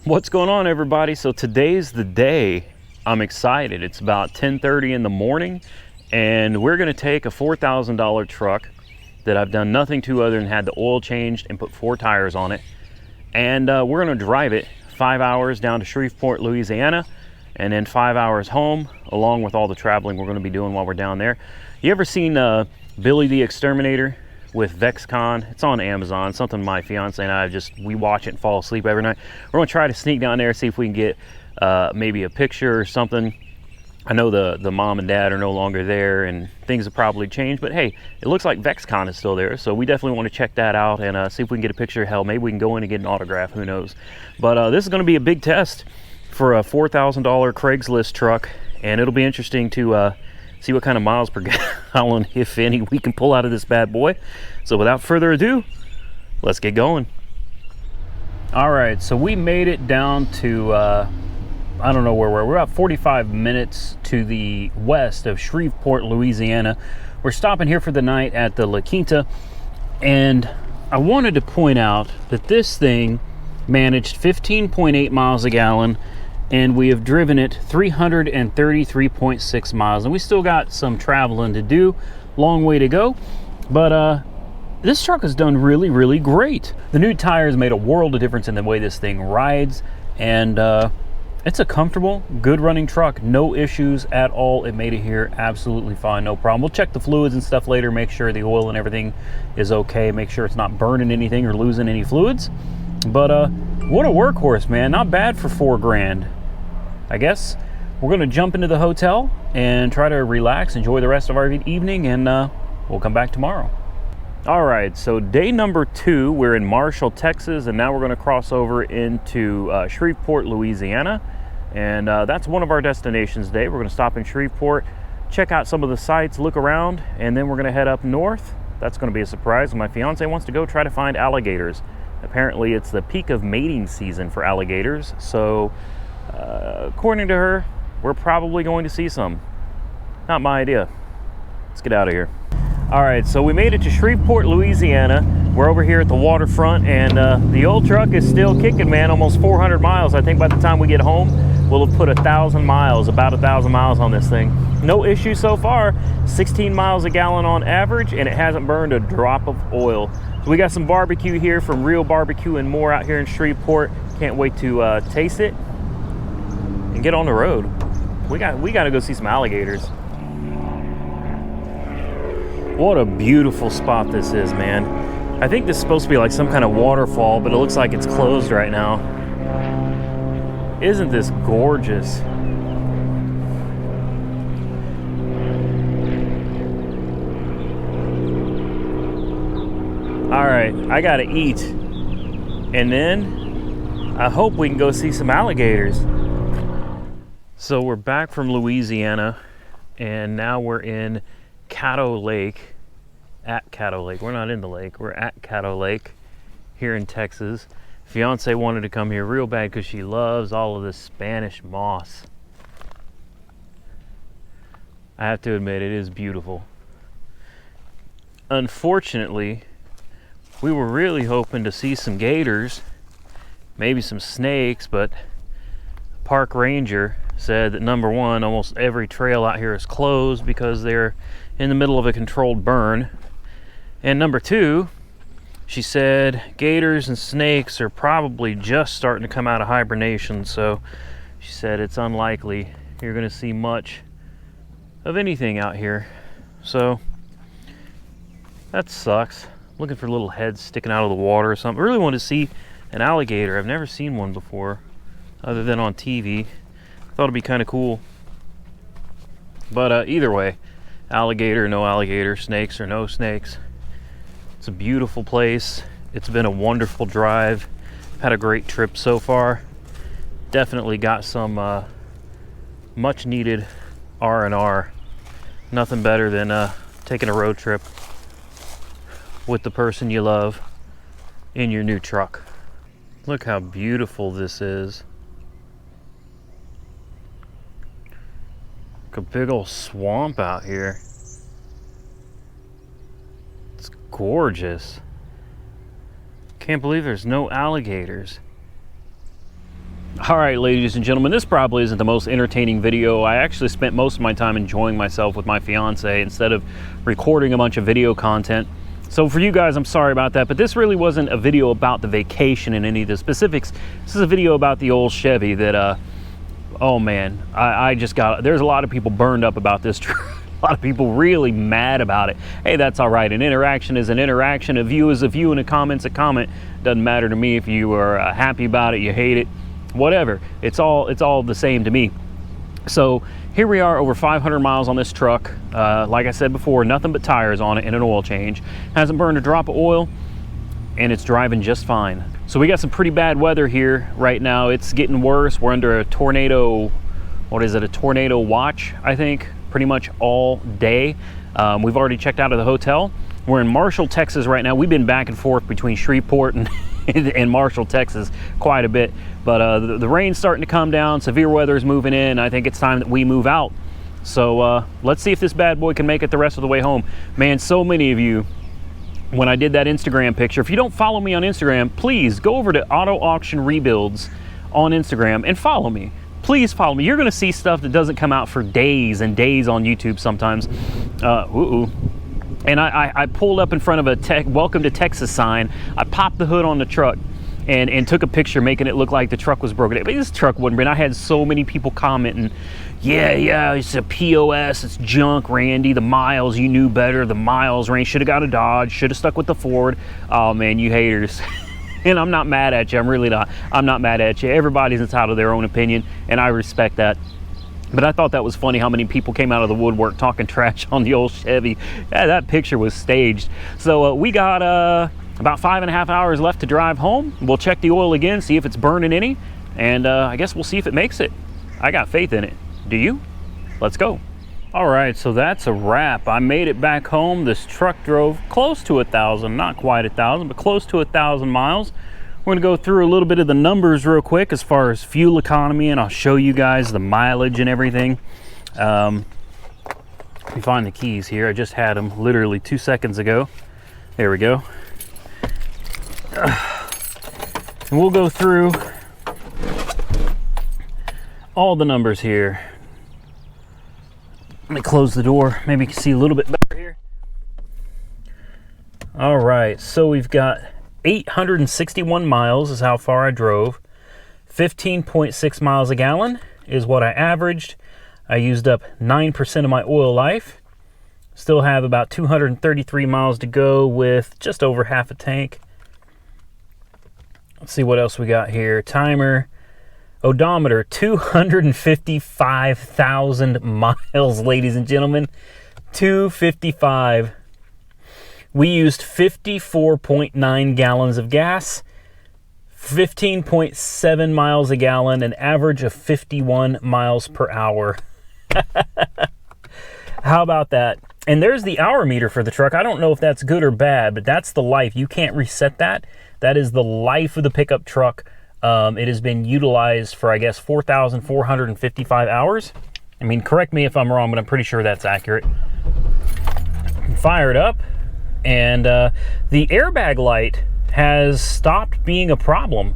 What's going on, everybody? So today's the day. I'm excited. It's about 10:30 in the morning and we're going to take a $4,000 truck that I've done nothing to other than had the oil changed and put 4 tires on it, and we're going to drive it 5 hours down to Shreveport, Louisiana, and then 5 hours home, along with all the traveling we're going to be doing while we're down there. You ever seen Billy the Exterminator with VexCon? It's on Amazon, something my fiance and I we watch it and fall asleep every night. We're gonna try to sneak down there, see if we can get maybe a picture or something. I know the mom and dad are no longer there and things have probably changed, but hey, it looks like VexCon is still there, so we definitely want to check that out and see if we can get a picture. Hell, maybe we can go in and get an autograph, who knows. But this is going to be a big test for a $4,000 Craigslist truck, and it'll be interesting to see what kind of miles per gallon, if any, we can pull out of this bad boy. So without further ado, let's get going. All right, so we made it down to, I don't know where we're about 45 minutes to the west of Shreveport, Louisiana. We're stopping here for the night at the Quinta, and I wanted to point out that this thing managed 15.8 miles a gallon, and we have driven it 333.6 miles, and we still got some traveling to do, long way to go, but this truck has done really great. The new tires made a world of difference in the way this thing rides, and it's a comfortable, good running truck. No issues at all. It made it here absolutely fine, no problem. We'll check the fluids and stuff later, make sure the oil and everything is okay, make sure it's not burning anything or losing any fluids. But what a workhorse, man. Not bad for $4 grand. I guess we're gonna jump into the hotel and try to relax, enjoy the rest of our evening, and we'll come back tomorrow. All right, so day number 2, we're in Marshall, Texas, and now we're gonna cross over into Shreveport, Louisiana. And that's one of our destinations today. We're gonna stop in Shreveport, check out some of the sights, look around, and then we're gonna head up north. That's gonna be a surprise. My fiance wants to go try to find alligators. Apparently it's the peak of mating season for alligators, so according to her, we're probably going to see some. Not my idea. Let's get out of here. All right, so we made it to Shreveport, Louisiana. We're over here at the waterfront, and the old truck is still kicking, man. Almost 400 miles. I think by the time we get home, we'll have put 1,000 miles, about 1,000 miles on this thing. No issue so far. 16 miles a gallon on average, and it hasn't burned a drop of oil. So we got some barbecue here from Real Barbecue and More out here in Shreveport. Can't wait to taste it and get on the road. We got to go see some alligators. What a beautiful spot this is, man. I think this is supposed to be like some kind of waterfall, but it looks like it's closed right now. Isn't this gorgeous? All right, I gotta eat, and then I hope we can go see some alligators. So we're back from Louisiana, and now we're in Caddo Lake, at Caddo Lake. We're not in the lake, we're at Caddo Lake here in Texas. Fiance wanted to come here real bad because she loves all of this Spanish moss. I have to admit, it is beautiful. Unfortunately, we were really hoping to see some gators, maybe some snakes, but park ranger said that number one, almost every trail out here is closed because they're in the middle of a controlled burn. And number two, she said gators and snakes are probably just starting to come out of hibernation, so she said it's unlikely you're going to see much of anything out here. So that sucks. Looking for little heads sticking out of the water or something. I really want to see an alligator. I've never seen one before other than on TV. Thought it'd be kind of cool. But either way, alligator, no alligator, snakes or no snakes, it's a beautiful place. It's been a wonderful drive. Had a great trip so far. Definitely got some much needed R&R. Nothing better than taking a road trip with the person you love in your new truck. Look how beautiful this is. Like a big old swamp out here. It's gorgeous. Can't believe there's no alligators. All right, ladies and gentlemen, this probably isn't the most entertaining video. I actually spent most of my time enjoying myself with my fiance instead of recording a bunch of video content. So for you guys, I'm sorry about that, but this really wasn't a video about the vacation and any of the specifics. This is a video about the old Chevy that, oh man, I just got, there's a lot of people burned up about this truck. A lot of people really mad about it. Hey, that's all right. An interaction is an interaction. A view is a view, and a comment's a comment. Doesn't matter to me if you are happy about it, you hate it, whatever. It's all the same to me. So here we are, over 500 miles on this truck. Like I said before, nothing but tires on it and an oil change. Hasn't burned a drop of oil, and it's driving just fine. So we got some pretty bad weather here right now. It's getting worse. We're under a tornado, what is it, a tornado watch, I think, pretty much all day. We've already checked out of the hotel. We're in Marshall, Texas right now. We've been back and forth between Shreveport and Marshall, Texas quite a bit. But the rain's starting to come down. Severe weather is moving in. I think it's time that we move out. So let's see if this bad boy can make it the rest of the way home. Man, so many of you, when I did that Instagram picture, if you don't follow me on Instagram, please go over to Auto Auction Rebuilds on Instagram and follow me. Please follow me. You're going to see stuff that doesn't come out for days and days on YouTube sometimes. And I pulled up in front of a Welcome to Texas sign. I popped the hood on the truck and took a picture making it look like the truck was broken. But this truck wasn't broken. I had so many people commenting, yeah, it's a POS, it's junk, Randy. The miles, you knew better. The miles, Randy, should have got a Dodge, should have stuck with the Ford. Oh man, you haters. And I'm not mad at you. I'm really not. I'm not mad at you. Everybody's entitled to their own opinion, and I respect that. But I thought that was funny how many people came out of the woodwork talking trash on the old Chevy. Yeah, that picture was staged. So we got about 5.5 hours left to drive home. We'll check the oil again, see if it's burning any, and I guess we'll see if it makes it. I got faith in it. Do you? Let's go. All right, so that's a wrap. I made it back home. This truck drove close to 1,000, not quite 1,000, but close to 1,000 miles. We're gonna go through a little bit of the numbers real quick as far as fuel economy, and I'll show you guys the mileage and everything. Let me find the keys here. I just had them literally 2 seconds ago. There we go. And we'll go through all the numbers here. Let me close the door. Maybe you can see a little bit better here. All right, so we've got 861 miles is how far I drove. 15.6 miles a gallon is what I averaged. I used up 9% of my oil life. Still have about 233 miles to go with just over half a tank. Let's see what else we got here. Timer. Odometer, 255,000 miles, ladies and gentlemen. 255. We used 54.9 gallons of gas, 15.7 miles a gallon, an average of 51 miles per hour. How about that? And there's the hour meter for the truck. I don't know if that's good or bad, but that's the life. You can't reset that. That is the life of the pickup truck. It has been utilized for, I guess, 4,455 hours. I mean, correct me if I'm wrong, but I'm pretty sure that's accurate. Fire it up, and the airbag light has stopped being a problem.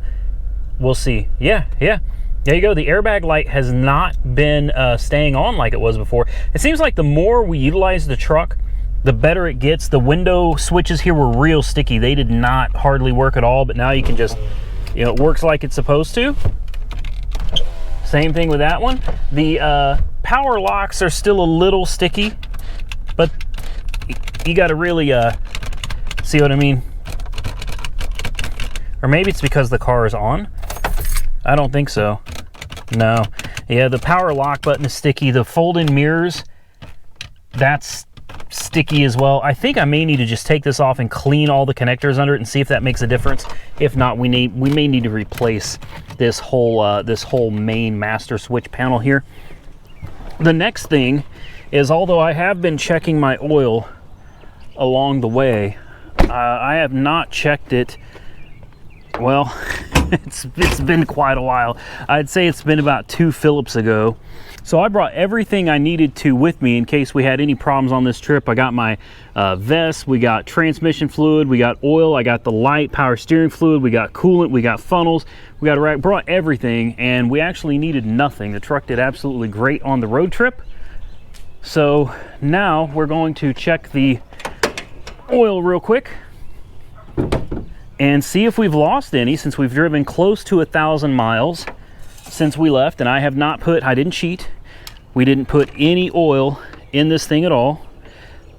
We'll see. Yeah. There you go. The airbag light has not been staying on like it was before. It seems like the more we utilize the truck, the better it gets. The window switches here were real sticky. They did not hardly work at all, but now you can just... You know, it works like it's supposed to. Same thing with that one. The power locks are still a little sticky, but you got to really see what I mean. Or maybe it's because the car is on. I don't think so. No. Yeah, the power lock button is sticky. The fold-in mirrors, that's sticky as well. I think I may need to just take this off and clean all the connectors under it and see if that makes a difference. If not, we may need to replace this whole main master switch panel here. The next thing is, although I have been checking my oil along the way, I have not checked it. Well, It's been quite a while. I'd say it's been about 2 Phillips ago. So I brought everything I needed to with me in case we had any problems on this trip. I got my vest, we got transmission fluid, we got oil, I got the light power steering fluid, we got coolant, we got funnels, we got a rack, brought everything, and we actually needed nothing. The truck did absolutely great on the road trip. So now we're going to check the oil real quick and see if we've lost any, since we've driven close to 1,000 miles since we left. And I have not put, I didn't cheat, we didn't put any oil in this thing at all.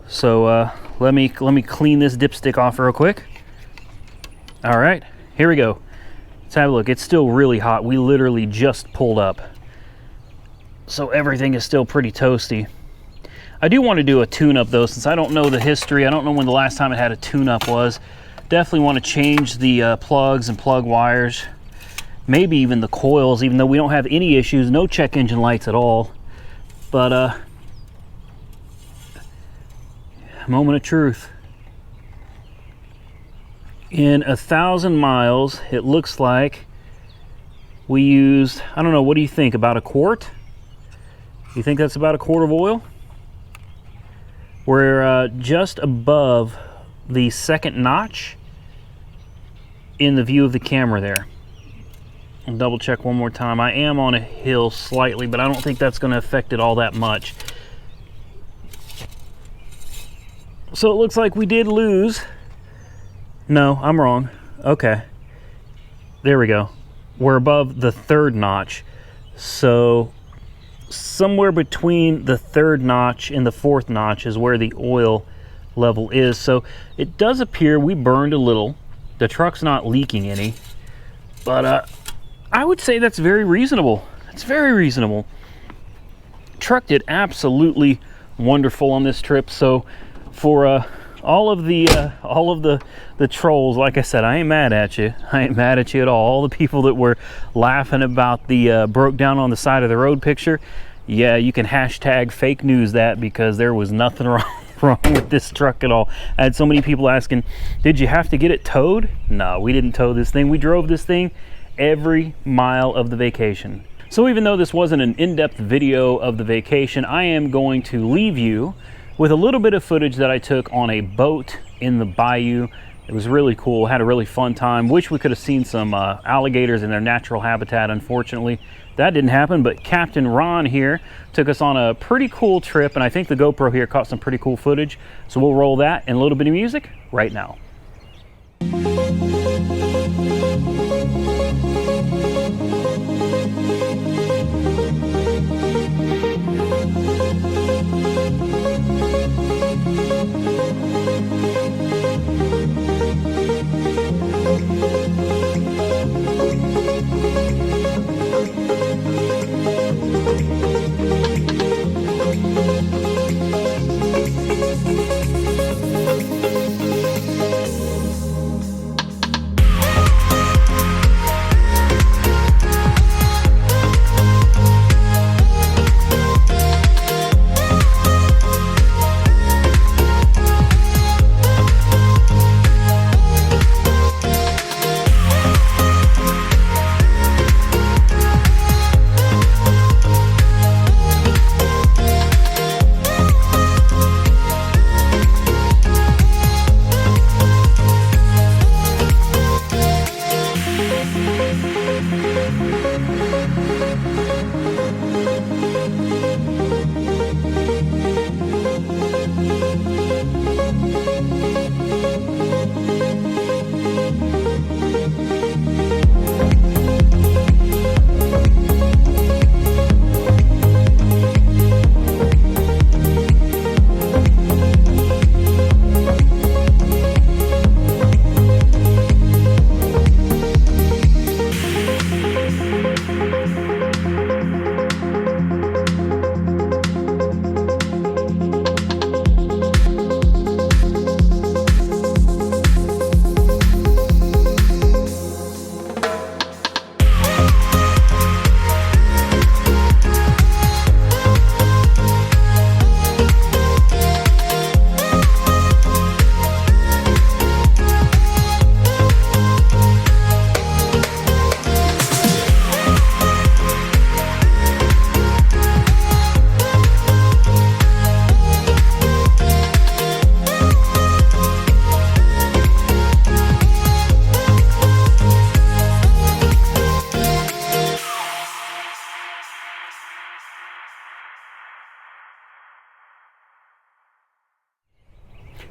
So let me clean this dipstick off real quick. All right, here we go. Let's have a look. It's still really hot. We literally just pulled up, so everything is still pretty toasty. I do want to do a tune-up though, since I don't know the history. I don't know when the last time it had a tune-up was. Definitely want to change the plugs and plug wires, maybe even the coils, even though we don't have any issues, no check engine lights at all. But moment of truth. In 1,000 miles, it looks like we used, I don't know, what do you think, about a quart? You think that's about a quart of oil? We're just above the second notch in the view of the camera there. I'll double check one more time. I am on a hill slightly, but I don't think that's going to affect it all that much. So it looks like we did lose. No, I'm wrong. Okay. There we go. We're above the third notch. So somewhere between the third notch and the fourth notch is where the oil level is. So it does appear we burned a little. The truck's not leaking any, but I would say that's very reasonable. It's very reasonable. Truck did absolutely wonderful on this trip. So for all of the trolls, like I said, I ain't mad at you. I ain't mad at you at all. All the people that were laughing about the broke down on the side of the road picture, yeah, you can hashtag fake news that, because there was nothing wrong with this truck at all. I had so many people asking, did you have to get it towed? No, we didn't tow this thing. We drove this thing every mile of the vacation. So even though this wasn't an in-depth video of the vacation, I am going to leave you with a little bit of footage that I took on a boat in the bayou. It was really cool. Had a really fun time. Wish we could have seen some alligators in their natural habitat. Unfortunately, that didn't happen, but Captain Ron here took us on a pretty cool trip, and I think the GoPro here caught some pretty cool footage. So we'll roll that and a little bit of music right now.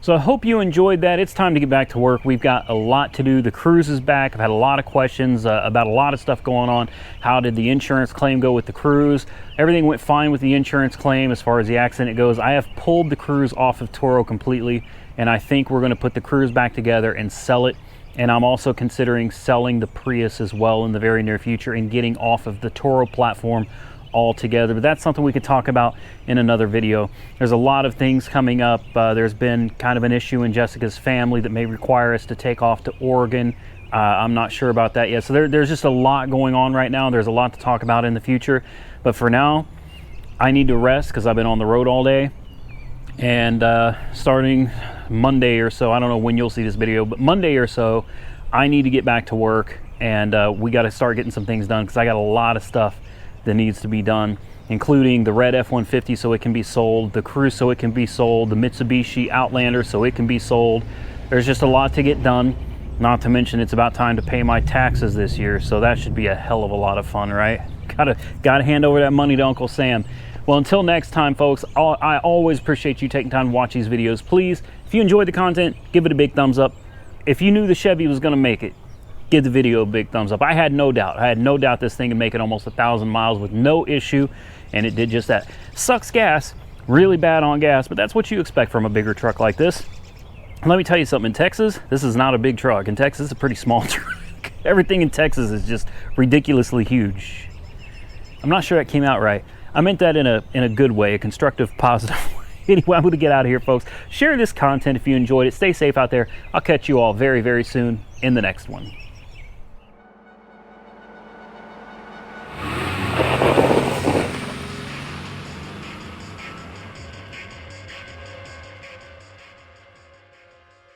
So I hope you enjoyed that. It's time to get back to work. We've got a lot to do. The cruise is back. I've had a lot of questions about a lot of stuff going on. How did the insurance claim go with the cruise? Everything went fine with the insurance claim as far as the accident goes. I have pulled the cruise off of Turo completely, and I think we're going to put the cruise back together and sell it. And I'm also considering selling the Prius as well in the very near future and getting off of the Turo platform altogether. But that's something we could talk about in another video. There's a lot of things coming up. There's been kind of an issue in Jessica's family that may require us to take off to Oregon. I'm not sure about that yet. So there's just a lot going on right now. There's a lot to talk about in the future. But for now, I need to rest because I've been on the road all day. And starting Monday or so, I don't know when you'll see this video, but Monday or so, I need to get back to work, and we got to start getting some things done because I got a lot of stuff that needs to be done, including the red F-150 so it can be sold, the Cruise so it can be sold, the Mitsubishi Outlander so it can be sold. There's just a lot to get done, not to mention it's about time to pay my taxes this year, so that should be a hell of a lot of fun, right? Gotta hand over that money to Uncle Sam. Well, until next time, folks, I always appreciate you taking time to watch these videos. Please, if you enjoyed the content, give it a big thumbs up. If you knew the Chevy was going to make it, give the video a big thumbs up. I had no doubt. I had no doubt this thing would make it almost 1,000 miles with no issue, and it did just that. Sucks gas, really bad on gas, but that's what you expect from a bigger truck like this. And let me tell you something, in Texas, this is not a big truck. In Texas, it's a pretty small truck. Everything in Texas is just ridiculously huge. I'm not sure that came out right. I meant that in a good way, a constructive, positive way. Anyway, I'm going to get out of here, folks. Share this content if you enjoyed it. Stay safe out there. I'll catch you all very, very soon in the next one.